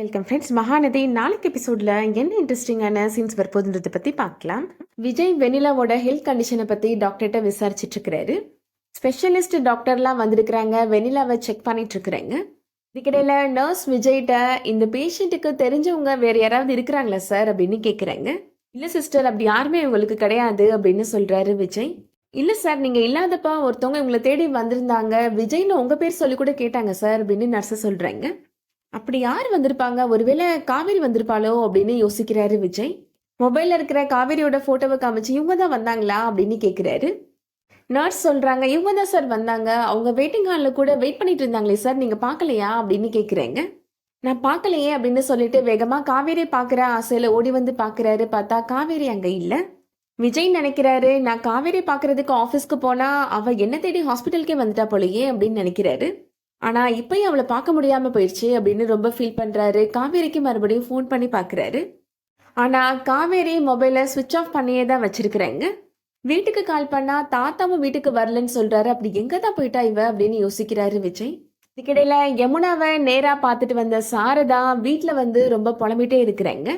Welcome friends. Mahanadi நாளைக்கு எபிசோடில் என்ன இன்ட்ரெஸ்டிங்கான சீன்ஸ் வரப்போகுதுன்றதை பற்றி பார்க்கலாம். விஜய் வெனிலாவோட ஹெல்த் கண்டிஷனை பற்றி டாக்டர்கிட்ட விசாரிச்சுட்டு இருக்கிறாரு. ஸ்பெஷலிஸ்ட் டாக்டர்லாம் வந்திருக்கிறாங்க, வெனிலாவை செக் பண்ணிட்டு இருக்கிறாங்க. இதுக்கிடையில் நர்ஸ் விஜய்கிட்ட இந்த பேஷண்ட்டுக்கு தெரிஞ்சவங்க வேறு யாராவது இருக்கிறாங்களா சார் அப்படின்னு கேட்குறாங்க. இல்லை சிஸ்டர், அப்படி யாருமே உங்களுக்கு கிடையாது அப்படின்னு சொல்கிறாரு விஜய். இல்லை சார், நீங்கள் இல்லாதப்பா ஒருத்தவங்க உங்களை தேடி வந்திருந்தாங்க, விஜய்னு உங்கள் பேர் சொல்லி கூட கேட்டாங்க சார் அப்படின்னு நர்ஸை சொல்கிறாங்க. அப்படி யார் வந்திருப்பாங்க, ஒருவேளை காவேரி வந்திருப்பாளோ அப்படின்னு யோசிக்கிறாரு விஜய். மொபைலில் இருக்கிற காவேரியோட ஃபோட்டோவை காமிச்சு இவங்க தான் வந்தாங்களா அப்படின்னு கேட்குறாரு. நர்ஸ் சொல்கிறாங்க, இவங்க தான் சார் வந்தாங்க, அவங்க வெயிட்டிங் ஹாலில் கூட வெயிட் பண்ணிட்டு இருந்தாங்களே சார், நீங்கள் பார்க்கலையா அப்படின்னு கேட்குறேங்க. நான் பார்க்கலையே அப்படின்னு சொல்லிட்டு வேகமாக காவேரி பார்க்குற ஆசையில் ஓடி வந்து பார்க்குறாரு. பார்த்தா காவேரி அங்கே இல்லை. விஜய் நினைக்கிறாரு, நான் காவேரி பார்க்குறதுக்கு ஆஃபீஸ்க்கு போனால் அவள் என்ன தேடி ஹாஸ்பிட்டலுக்கே வந்துட்டா போலையே அப்படின்னு நினைக்கிறாரு. ஆனால் இப்போயும் அவளை பார்க்க முடியாமல் போயிடுச்சு அப்படின்னு ரொம்ப ஃபீல் பண்ணுறாரு. காவேரிக்கு மறுபடியும் ஃபோன் பண்ணி பார்க்குறாரு. ஆனால் காவேரி மொபைலை ஸ்விட்ச் ஆஃப் பண்ணியே தான் வச்சுருக்குறாங்க. வீட்டுக்கு கால் பண்ணால் தாத்தாவும் வீட்டுக்கு வரலன்னு சொல்கிறாரு. அப்படி எங்கே தான் போயிட்டா இவ அப்படின்னு யோசிக்கிறாரு விஜய். இதுக்கிடையில் யமுனாவை நேராக பார்த்துட்டு வந்த சாரதா வீட்டில் வந்து ரொம்ப புலம்பிட்டே இருக்கிறாங்க.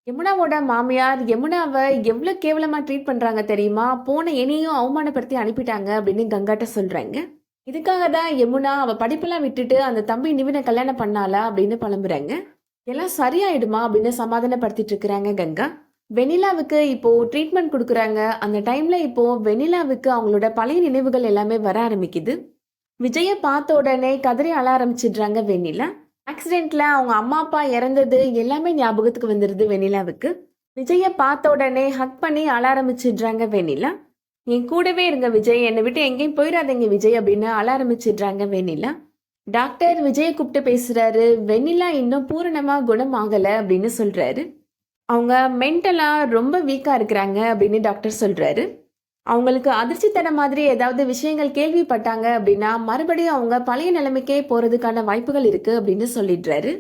யமுனாவோட மாமியார் யமுனாவை எவ்வளோ கேவலமாக ட்ரீட் பண்ணுறாங்க தெரியுமா, போன என்னையும் அவமானப்படுத்தி அனுப்பிட்டாங்க அப்படின்னு கங்காட்ட சொல்கிறாங்க. இதுக்காக தான் யமுனா அவள் படிப்பெல்லாம் விட்டுட்டு அந்த தம்பி நிவினை கல்யாணம் பண்ணாளா அப்படின்னு புலம்புறாங்க. எல்லாம் சரியாயிடுமா அப்படின்னு சமாதானப்படுத்திட்டு இருக்கிறாங்க கங்கா. வெனிலாவுக்கு இப்போ ட்ரீட்மெண்ட் கொடுக்குறாங்க. அந்த டைம்ல இப்போ வெனிலாவுக்கு அவங்களோட பழைய நினைவுகள் எல்லாமே வர ஆரம்பிக்குது. விஜயை பார்த்த உடனே கதறி அழ ஆரம்பிச்சிடுறாங்க வெண்ணிலா. ஆக்சிடென்ட்ல அவங்க அம்மா அப்பா இறந்தது எல்லாமே ஞாபகத்துக்கு வந்துடுது வெண்ணிலாவுக்கு. விஜயை பார்த்த உடனே ஹக் பண்ணி அழ ஆரம்பிச்சிடுறாங்க வெண்ணிலா. என் கூடவே இருங்க விஜய், என்னை விட்டு எங்கேயும் போயிடாதீங்க விஜய் அப்படின்னு அழ ஆரம்பிச்சிடுறாங்க வெண்ணிலா. டாக்டர் விஜயை கூப்பிட்டு பேசுறாரு. வெண்ணிலா இன்னும் பூரணமா குணம் ஆகலை அப்படின்னு சொல்றாரு. அவங்க மென்டலா ரொம்ப வீக்கா இருக்கிறாங்க அப்படின்னு டாக்டர் சொல்றாரு. அவங்களுக்கு அதிர்ச்சி தர மாதிரி ஏதாவது விஷயங்கள் கேள்விப்பட்டாங்க அப்படின்னா மறுபடியும் அவங்க பழைய நிலைமைக்கே போறதுக்கான வாய்ப்புகள் இருக்கு அப்படின்னு சொல்லிடுறாரு.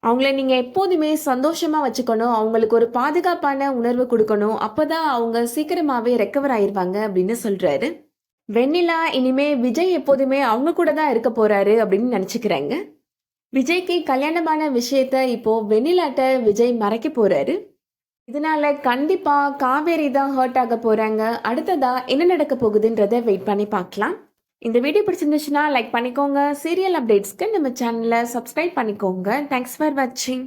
அவங்கள நீங்கள் எப்போதுமே சந்தோஷமாக வச்சுக்கணும், அவங்களுக்கு ஒரு பாதுகாப்பான உணர்வு கொடுக்கணும், அப்போ தான் அவங்க சீக்கிரமாகவே ரெக்கவர் ஆயிடுவாங்க அப்படின்னு சொல்கிறாரு. வெண்ணிலா இனிமே விஜய் எப்போதுமே அவங்க கூட தான் இருக்க போகிறாரு அப்படின்னு நினச்சிக்கிறாங்க. விஜய்க்கு கல்யாணமான விஷயத்த இப்போது வெண்ணிலாட்ட விஜய் மறைக்க போகிறாரு. இதனால கண்டிப்பாக காவேரி தான் ஹர்ட் ஆக போகிறாங்க. அடுத்ததாக என்ன நடக்க போகுதுன்றதை வெயிட் பண்ணி பார்க்கலாம். இந்த வீடியோ பிடிச்சிருந்துச்சுன்னா லைக் பண்ணிக்கோங்க. சீரியல் அப்டேட்ஸ்க்கு நம்ம சேனலை சப்ஸ்கிரைப் பண்ணிக்கோங்க. தேங்க்ஸ் ஃபார் வாட்சிங்.